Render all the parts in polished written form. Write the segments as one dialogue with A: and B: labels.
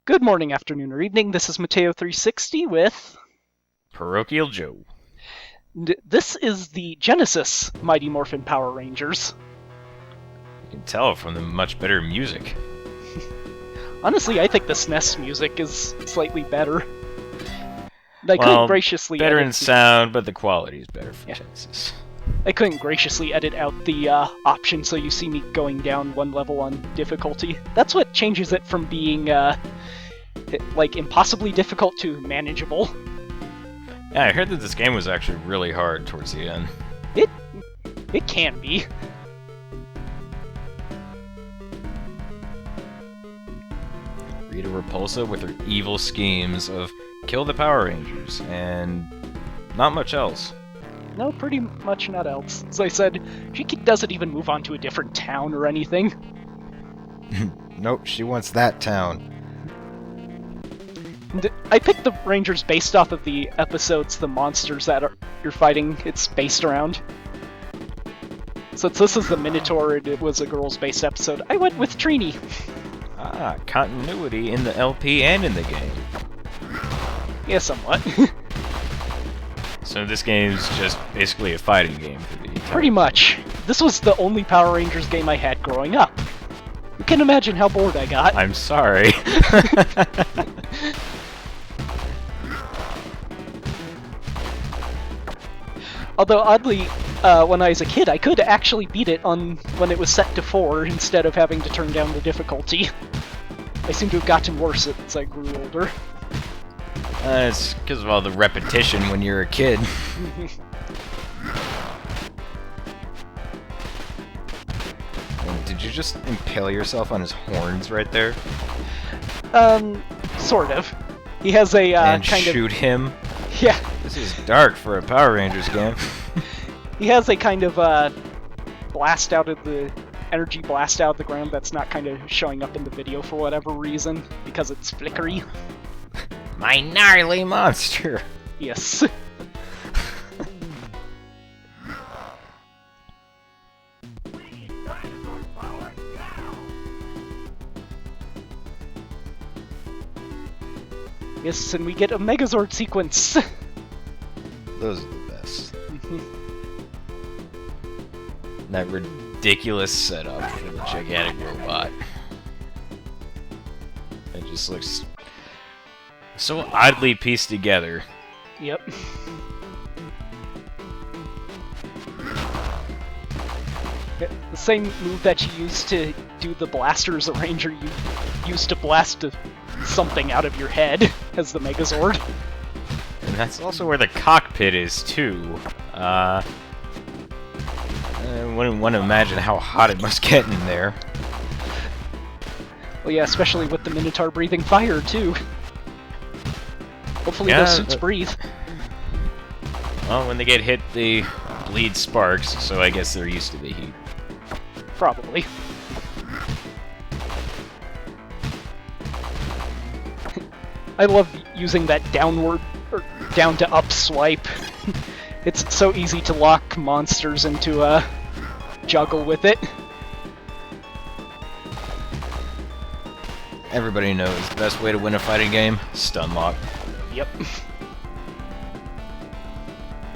A: Good morning, afternoon, or evening. This is Mateo360 with...
B: Parochial Joe.
A: This is the Genesis Mighty Morphin Power Rangers.
B: You can tell from the much better music.
A: Honestly, I think the SNES music is slightly better. I
B: Well,
A: couldn't graciously
B: better
A: edit
B: in sound, but the quality is better for
A: Yeah.
B: Genesis.
A: I couldn't graciously edit out the option so you see me going down one level on difficulty. That's what changes it from being, like, impossibly difficult to manageable.
B: Yeah, I heard that this game was actually really hard towards the end.
A: It can be.
B: Rita Repulsa with her evil schemes of kill the Power Rangers, and not much else.
A: No, pretty much not else. As I said, she doesn't even move on to a different town or anything.
C: Nope, she wants that town.
A: And I picked the Rangers based off of the episodes, the monsters that you're fighting, it's based around. Since this is the Minotaur and it was a girls-based episode, I went with Trini.
B: Ah, continuity in the LP and in the game.
A: Yeah, somewhat.
B: So this game's just basically a fighting game for the entire...
A: Pretty much. This was the only Power Rangers game I had growing up. You can imagine how bored I got.
B: I'm sorry.
A: Although, oddly, when I was a kid, I could actually beat it on when it was set to 4 instead of having to turn down the difficulty. I seem to have gotten worse as I grew older.
B: It's because of all the repetition when you're a kid. Did you just impale yourself on his horns right there?
A: Sort of. He has a,
B: and
A: kind of...
B: shoot him?
A: Yeah.
B: This is dark for a Power Rangers game.
A: He has a kind of, blast out of the... energy blast out of the ground that's not kind of showing up in the video for whatever reason, because it's flickery.
B: My gnarly monster!
A: Yes. Yes, and we get a Megazord sequence.
C: Those are the best.
B: That ridiculous setup for the gigantic robot. It just looks so oddly pieced together.
A: Yep. The same move that you used to do the blaster as a ranger, you used to blast something out of your head as the Megazord.
B: And that's also where the cockpit is, too. I wouldn't want to imagine how hot it must get in there.
A: Well, yeah, especially with the Minotaur breathing fire, too. Hopefully
B: Yeah,
A: those suits breathe.
B: Well, when they get hit, they bleed sparks, so I guess they're used to the heat.
A: Probably. I love using that downward, or down to up swipe. It's so easy to lock monsters into a juggle with it.
B: Everybody knows the best way to win a fighting game, stun lock.
A: Yep.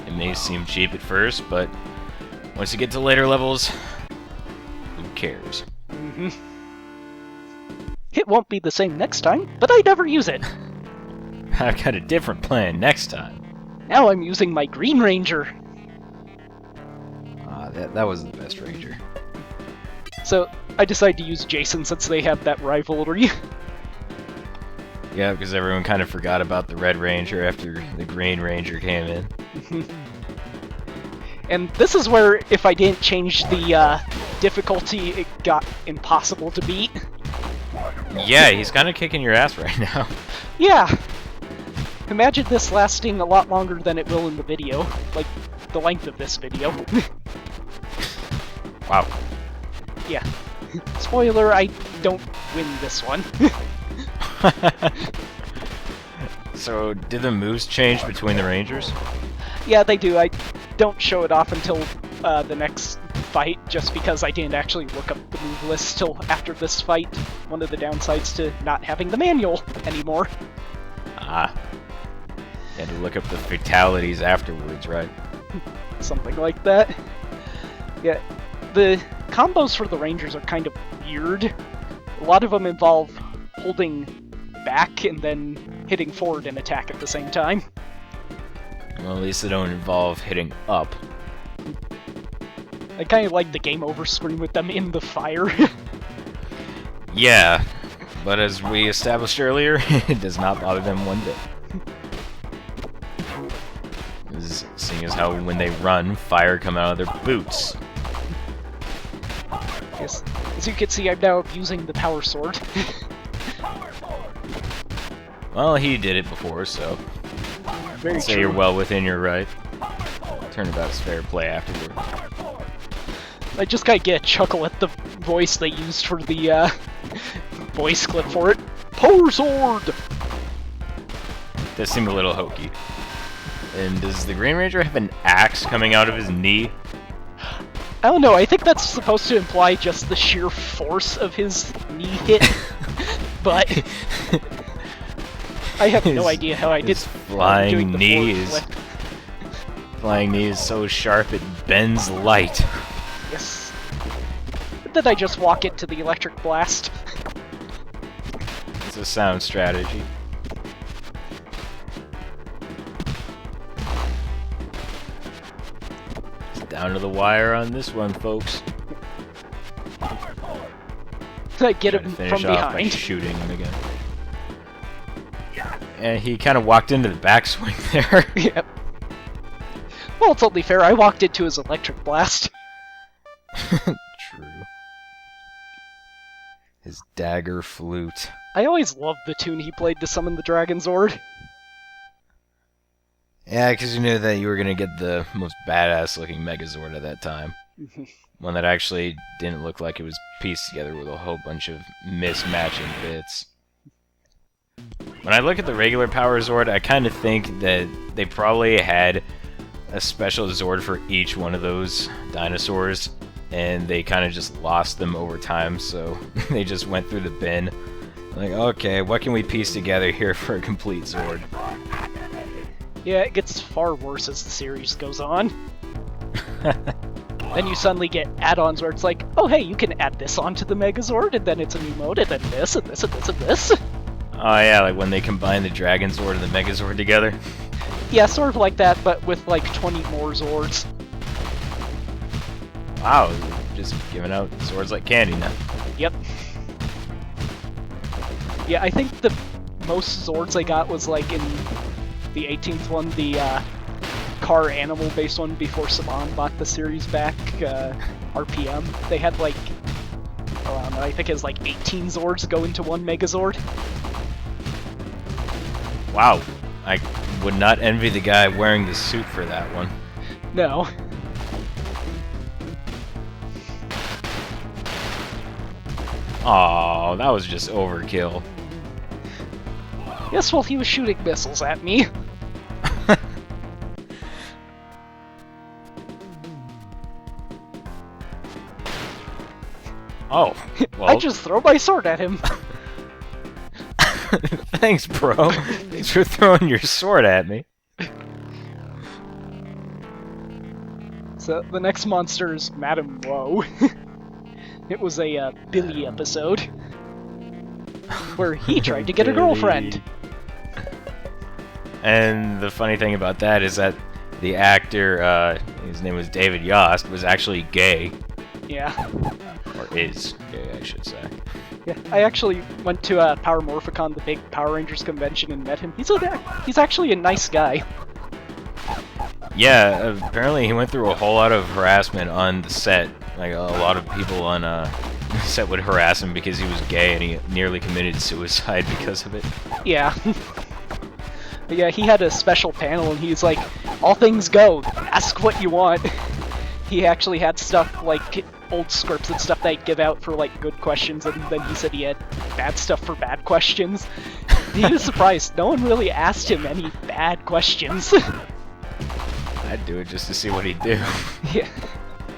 B: It may seem cheap at first, but once you get to later levels, who cares?
A: Mm-hmm. It won't be the same next time, but I never use it.
B: I've got a different plan next time.
A: Now I'm using my Green Ranger.
C: That was the best Ranger.
A: So I decided to use Jason since they have that rivalry.
B: Yeah, because everyone kind of forgot about the Red Ranger after the Green Ranger came in.
A: And this is where, if I didn't change the difficulty, it got impossible to beat.
B: Yeah, he's kind of kicking your ass right now.
A: Yeah! Imagine this lasting a lot longer than it will in the video. Like, the length of this video.
B: Wow.
A: Yeah. Spoiler, I don't win this one.
B: So, did the moves change between the Rangers?
A: Yeah, they do. I don't show it off until the next fight, just because I didn't actually look up the move list till after this fight. One of the downsides to not having the manual anymore.
B: Ah. You had to look up the fatalities afterwards, right?
A: Something like that. Yeah, the combos for the Rangers are kind of weird. A lot of them involve holding back and then hitting forward and attack at the same time.
B: Well, at least they don't involve hitting up.
A: I kind of like the game over screen with them in the fire.
B: Yeah, but as we established earlier, it does not bother them one bit. Seeing as how when they run, fire come out of their boots.
A: Yes. As you can see, I'm now abusing the power sword.
B: Well, he did it before, so
A: Very
B: say
A: true.
B: you're well within your right. Turnabout's fair play afterward.
A: I just gotta get a chuckle at the voice they used for the voice clip for it. Power sword!
B: Does seem a little hokey. And does the Green Ranger have an axe coming out of his knee?
A: I don't know, I think that's supposed to imply just the sheer force of his knee hit, but I have no idea how I did
B: His flying
A: doing the
B: knee
A: forward
B: is
A: flip.
B: flying knee is so sharp it bends light.
A: Yes. But then I just walk into the electric blast.
B: It's a sound strategy. It's down to the wire on this one, folks.
A: I get
B: Trying
A: him
B: to
A: from
B: finish off by
A: behind.
B: shooting him again. And he kind of walked into the backswing there.
A: Yep. Well, it's only fair, I walked into his electric blast.
B: True. His dagger flute.
A: I always loved the tune he played to summon the Dragon Zord.
C: Yeah,
B: Because you knew that you were going to get the most badass looking Megazord at that time. One that actually didn't look like it was pieced together with a whole bunch of mismatching bits. When I look at the regular Power Zord, I kind of think that they probably had a special Zord for each one of those dinosaurs, and they kind of just lost them over time, so they just went through the bin. Like, okay, what can we piece together here for a complete Zord?
A: Yeah, it gets far worse as the series goes on. Then you suddenly get add-ons where it's like, oh hey, you can add this onto the Megazord, and then it's a new mode, and then this, and this, and this, and this.
B: Oh yeah, like when they combine the Dragon Zord and the Megazord together.
A: Yeah, sort of like that, but with like 20 more Zords.
B: Wow, just giving out Zords like candy now.
A: Yep. Yeah, I think the most Zords I got was like in the 18th one, the car animal based one before Saban bought the series back, RPM. They had like, I think it was like 18 Zords go into one Megazord.
B: Wow, I would not envy the guy wearing the suit for that one.
A: No.
B: Aw, that was just overkill.
A: Yes, well, he was shooting missiles at me.
B: Oh, well,
A: I just throw my sword at him.
B: thanks, bro. Thanks for throwing your sword at me.
A: So the next monster is Madame Woe. It was a Billy episode where he tried to get a girlfriend.
B: And the funny thing about that is that the actor, his name was David Yost, was actually gay.
A: Yeah.
B: Or is gay, I should say.
A: Yeah, I actually went to Power Morphicon, the big Power Rangers convention, and met him. He's actually a nice guy.
B: Yeah, apparently he went through a whole lot of harassment on the set. Like, a lot of people on the set would harass him because he was gay, and he nearly committed suicide because of it.
A: Yeah. But yeah, he had a special panel, and he's like, all things go, ask what you want. He actually had stuff like old scripts and stuff they'd give out for like good questions, and then he said he had bad stuff for bad questions. He was surprised. No one really asked him any bad questions.
B: I'd do it just to see what he'd do.
A: Yeah.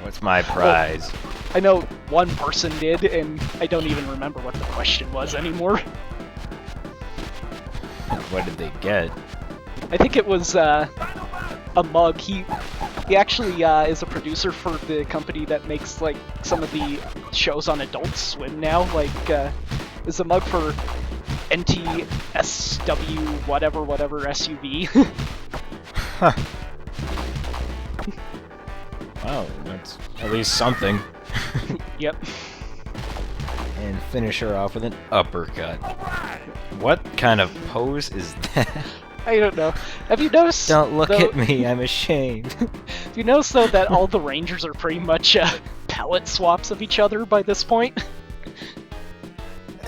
B: What What's my prize?
A: I know one person did, and I don't even remember what the question was anymore.
B: What did they get?
A: I think it was a mug. He actually is a producer for the company that makes like some of the shows on Adult Swim now. Like, is a mug for NTSW whatever SUV.
B: Huh. Wow, that's at least something.
A: Yep.
B: And finish her off with an uppercut. What kind of pose is that?
A: I don't know. Have you noticed?
B: Don't look
A: though,
B: at me, I'm ashamed.
A: Have you noticed though that all the Rangers are pretty much palette swaps of each other by this point?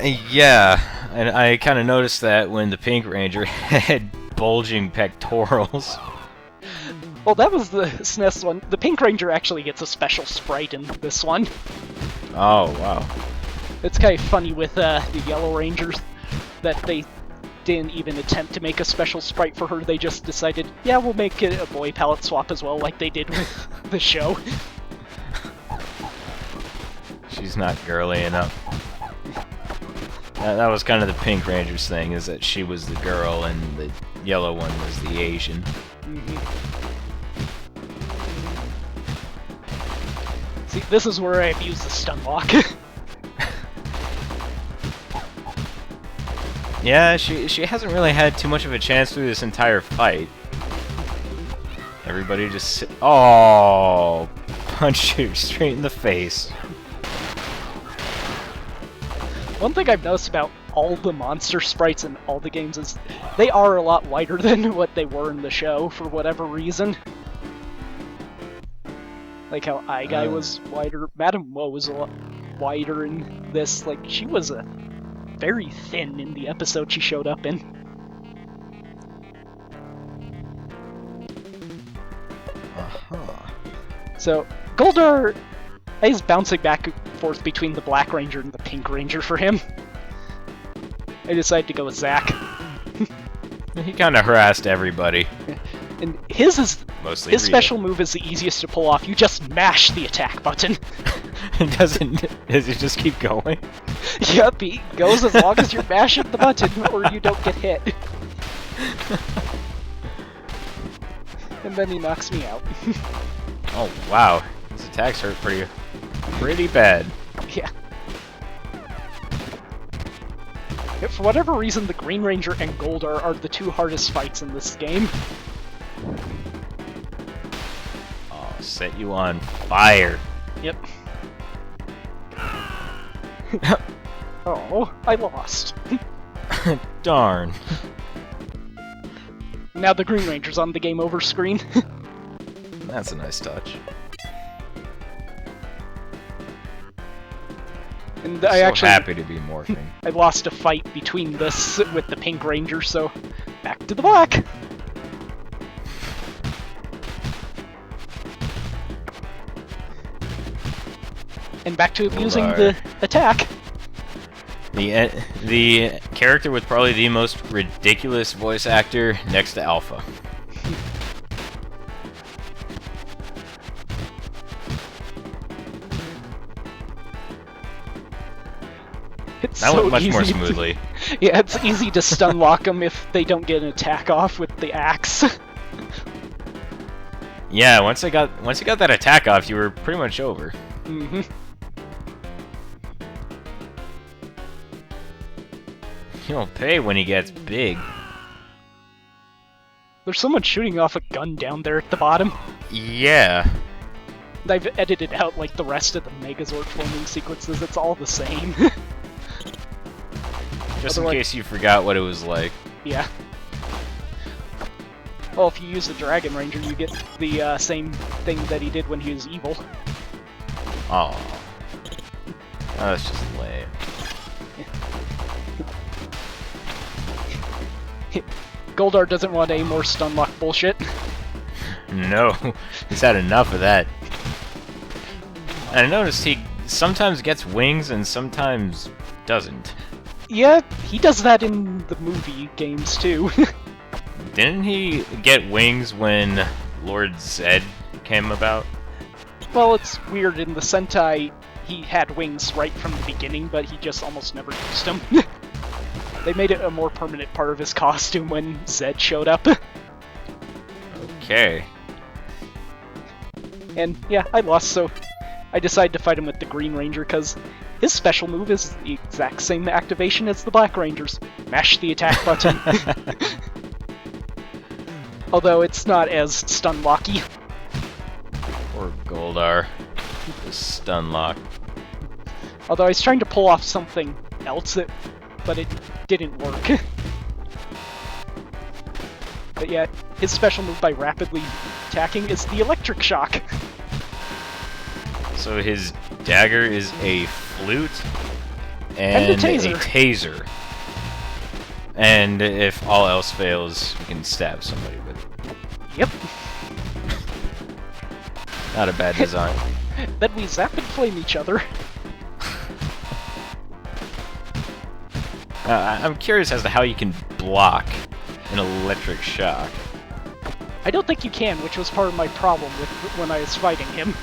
B: Yeah, and I kind of noticed that when the Pink Ranger had bulging pectorals.
A: Well, that was the SNES one. The Pink Ranger actually gets a special sprite in this one.
B: Oh, wow.
A: It's kind of funny with the Yellow Rangers that they didn't even attempt to make a special sprite for her. They just decided, yeah, we'll make it a boy palette swap as well, like they did with the show.
B: She's not girly enough. That was kind of the Pink Ranger's thing, is that she was the girl and the yellow one was the Asian.
A: See, this is where I abuse the stun lock.
B: Yeah, she hasn't really had too much of a chance through this entire fight. Everybody just oh, punch her straight in the face.
A: One thing I've noticed about all the monster sprites in all the games is they are a lot wider than what they were in the show for whatever reason. Like how Guy was wider, Madame Woe was a lot wider in this. Like, she was very thin in the episode she showed up in. So, Goldar is bouncing back and forth between the Black Ranger and the Pink Ranger for him. I decided to go with Zack.
B: He kind of harassed everybody.
A: And his
B: Mostly
A: his
B: Rita.
A: special move is the easiest to pull off. You just mash the attack button.
B: Does it just keep going?
A: Yep, he goes as long as you're mashing the button or you don't get hit. And then he knocks me out.
B: Oh wow, his attacks hurt pretty bad.
A: Yeah. For whatever reason, the Green Ranger and Goldar are the two hardest fights in this game.
B: Oh, set you on fire.
A: Yep. Oh, I lost.
B: Darn.
A: Now the Green Ranger's on the game over screen.
B: That's a nice touch.
A: And
B: So
A: I actually
B: happy to be morphing.
A: I lost a fight between this with the Pink Ranger, so back to the Black. And back to abusing the attack.
B: The character with probably the most ridiculous voice actor next to Alpha.
A: It's
B: That
A: so
B: went much more
A: easy
B: smoothly.
A: Yeah, it's easy to stun lock them if they don't get an attack off with the axe.
B: Yeah, once I got that attack off, you were pretty much over.
A: Mm-hmm.
B: He'll pay when he gets big.
A: There's someone shooting off a gun down there at the bottom.
B: Yeah.
A: I've edited out like the rest of the Megazord forming sequences. It's all the same.
B: Just in
A: Otherwise-
B: case you forgot what it was like.
A: Yeah. Well, if you use the Dragon Ranger, you get the same thing that he did when he was evil.
B: Oh. That's just lame.
A: Goldar doesn't want any more stun lock bullshit.
B: No, he's had enough of that. And I noticed he sometimes gets wings and sometimes doesn't.
A: Yeah, he does that in the movie games too.
B: Didn't he get wings when Lord Zed came about?
A: Well, it's weird, in the Sentai, he had wings right from the beginning, but he just almost never used them. They made it a more permanent part of his costume when Zed showed up.
B: Okay.
A: And yeah, I lost, so I decided to fight him with the Green Ranger, because his special move is the exact same activation as the Black Ranger's. Mash the attack button. Although it's not as stun-locky.
B: Or Goldar. The stun lock.
A: Although I was trying to pull off something else, but it didn't work. But yeah, his special move by rapidly attacking is the Electric Shock.
B: So his dagger is a flute
A: And a taser.
B: a taser. And if all else fails, you can stab somebody with it.
A: Yep.
B: Not a bad design.
A: Then we zap and flame each other.
B: I'm curious as to how you can block an electric shock.
A: I don't think you can, which was part of my problem with when I was fighting him.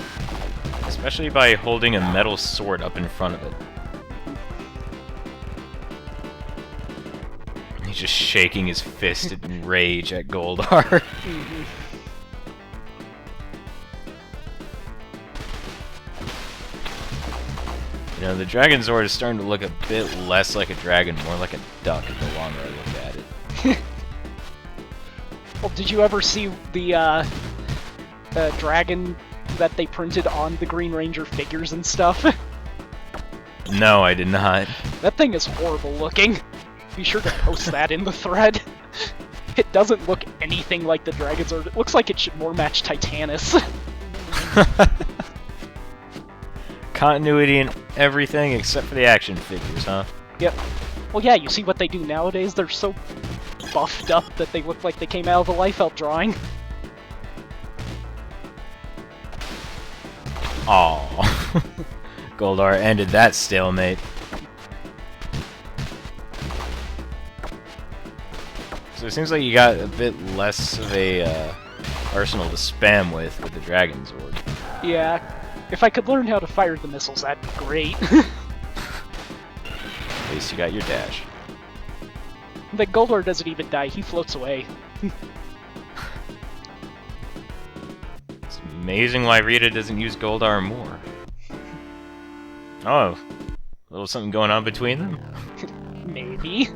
B: Especially by holding a metal sword up in front of it. He's just shaking his fist in rage at Goldar. You know, the Dragon Zord is starting to look a bit less like a dragon, more like a duck the longer I look at it.
A: Well, did you ever see the dragon that they printed on the Green Ranger figures and stuff?
B: No, I did not.
A: That thing is horrible looking. Be sure to post that in the thread. It doesn't look anything like the Dragon Zord. It looks like it should more match Titanus.
B: Continuity in everything except for the action figures, huh?
A: Yep. Well, yeah, you see what they do nowadays? They're so buffed up that they look like they came out of a Liefeld drawing.
B: Aww. Goldar ended that stalemate. So it seems like you got a bit less of a arsenal to spam with the Dragon Zord.
A: Yeah. If I could learn how to fire the missiles, that'd be great.
B: At least you got your dash.
A: The Goldar doesn't even die, he floats away.
B: It's amazing why Rita doesn't use Goldar more. Oh, a little something going on between them?
A: Maybe.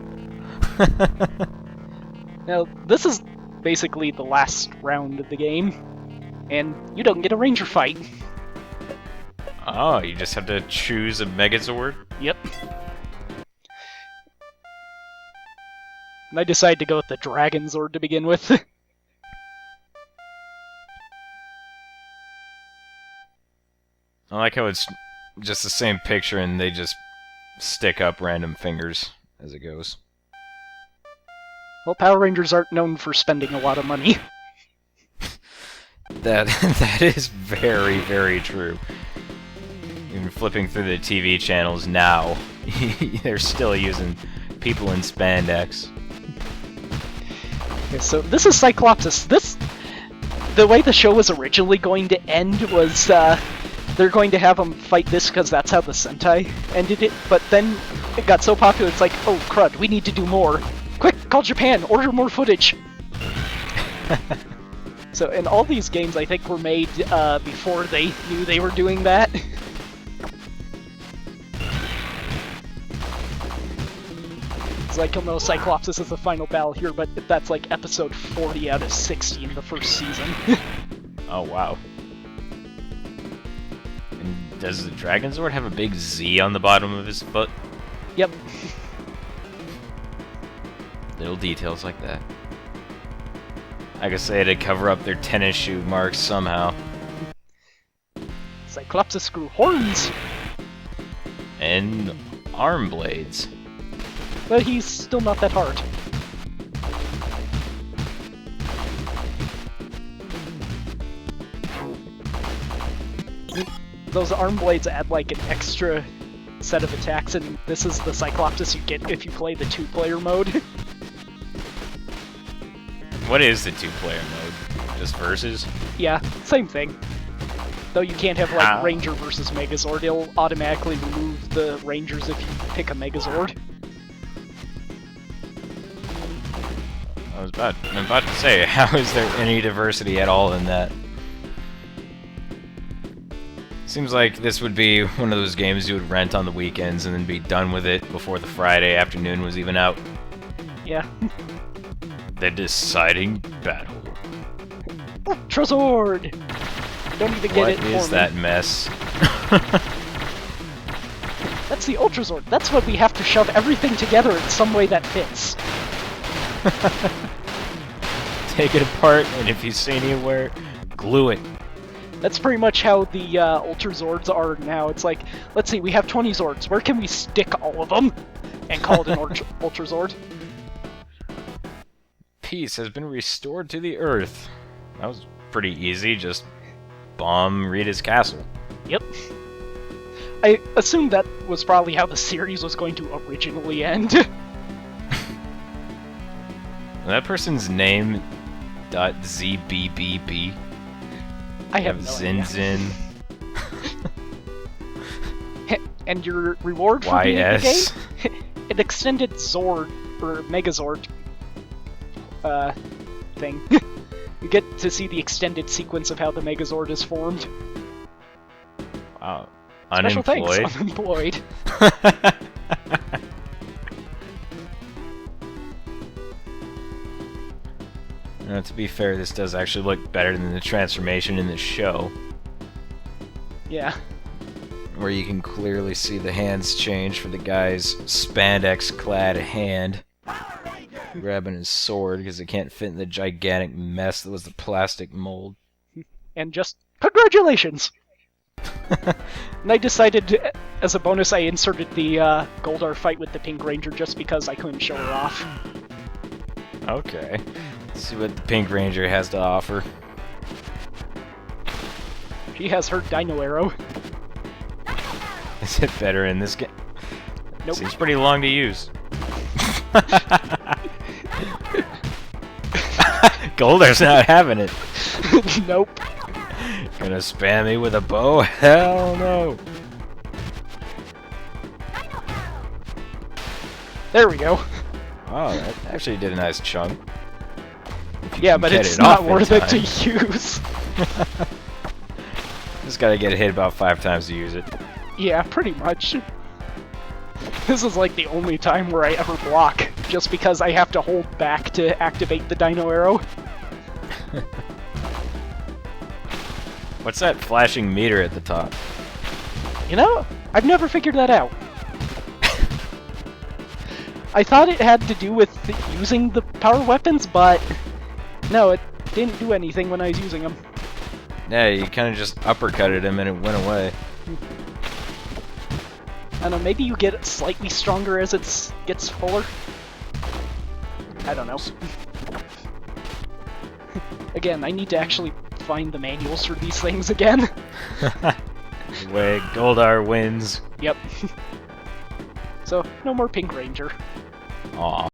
A: Now, this is basically the last round of the game, and you don't get a Ranger fight.
B: Oh, you just have to choose a Megazord?
A: Yep. And I decided to go with the Dragon Zord to begin with.
B: I like how it's just the same picture and they just stick up random fingers as it goes.
A: Well, Power Rangers aren't known for spending a lot of money.
B: That is very, very true. Even flipping through the TV channels now, they're still using people in spandex.
A: Okay, so this is Cyclopsis. The way the show was originally going to end was they're going to have them fight this because that's how the Sentai ended it, but then it got so popular it's like, oh crud, we need to do more. Quick, call Japan, order more footage! So, and all these games I think were made before they knew they were doing that. It's like, you'll know Cyclopsis is the final battle here, but that's like episode 40 out of 60 in the first season.
B: Oh, wow. And does the Dragon Zord have a big Z on the bottom of his foot?
A: Yep.
B: Little details like that. I guess they had to cover up their tennis shoe marks somehow.
A: Cyclopsis grew horns!
B: And arm blades.
A: But he's still not that hard. Those arm blades add like an extra set of attacks, and this is the Cyclopsis you get if you play the two-player mode.
B: What is the two-player mode? Just versus?
A: Yeah, same thing. Though you can't have, like,
B: How?
A: Ranger versus Megazord. It'll automatically remove the Rangers if you pick a Megazord.
B: I'm about to say, how is there any diversity at all in that? Seems like this would be one of those games you would rent on the weekends and then be done with it before the Friday afternoon was even out.
A: Yeah.
B: The deciding battle.
A: Ultrazord! Don't even get
B: What
A: it
B: is
A: for
B: that
A: me.
B: mess?
A: That's the Ultrazord. That's what we have to shove everything together in some way that fits.
B: Take it apart, and if you see anywhere, glue it.
A: That's pretty much how the Ultrazords are now. It's like, let's see, we have 20 Zords. Where can we stick all of them? And call it an Ultrazord.
B: Peace has been restored to the Earth. That was pretty easy, just bomb Rita's castle.
A: Yep. I assumed that was probably how the series was going to originally end.
B: That person's name .zbbb.
A: I have no idea.
B: Zinzin.
A: And your reward for beating the
B: YS.
A: game? An extended Zord, or Megazord, thing. You get to see the extended sequence of how the Megazord is formed.
B: Wow.
A: Special
B: Unemployed.
A: thanks, unemployed.
B: To be fair, this does actually look better than the transformation in the show,
A: Yeah.
B: where you can clearly see the hands change for the guy's spandex-clad hand grabbing his sword because it can't fit in the gigantic mess that was the plastic mold.
A: And just, congratulations! And I decided, as a bonus, I inserted the Goldar fight with the Pink Ranger just because I couldn't show her off.
B: Okay. Let's see what the Pink Ranger has to offer.
A: She has her Dino Arrow.
B: Is it better in this game?
A: Nope.
B: Seems pretty long to use. Goldar's not having it.
A: Nope.
B: Gonna spam me with a bow? Hell no.
A: There we go.
B: Oh, that actually did a nice chunk.
A: Yeah, but
B: get
A: it's
B: it
A: not
B: off in
A: worth it
B: time.
A: to use.
B: Just gotta get hit about 5 times to use it.
A: Yeah, pretty much. This is like the only time where I ever block, just because I have to hold back to activate the Dino Arrow.
B: What's that flashing meter at the top?
A: You know, I've never figured that out. I thought it had to do with using the power weapons, but no, it didn't do anything when I was using them.
B: Yeah, you kind of just uppercutted him and it went away.
A: I don't know, maybe you get slightly stronger as it gets fuller? I don't know. Again, I need to actually find the manuals for these things again.
B: Way Goldar wins.
A: Yep. So, no more Pink Ranger.
B: Aw.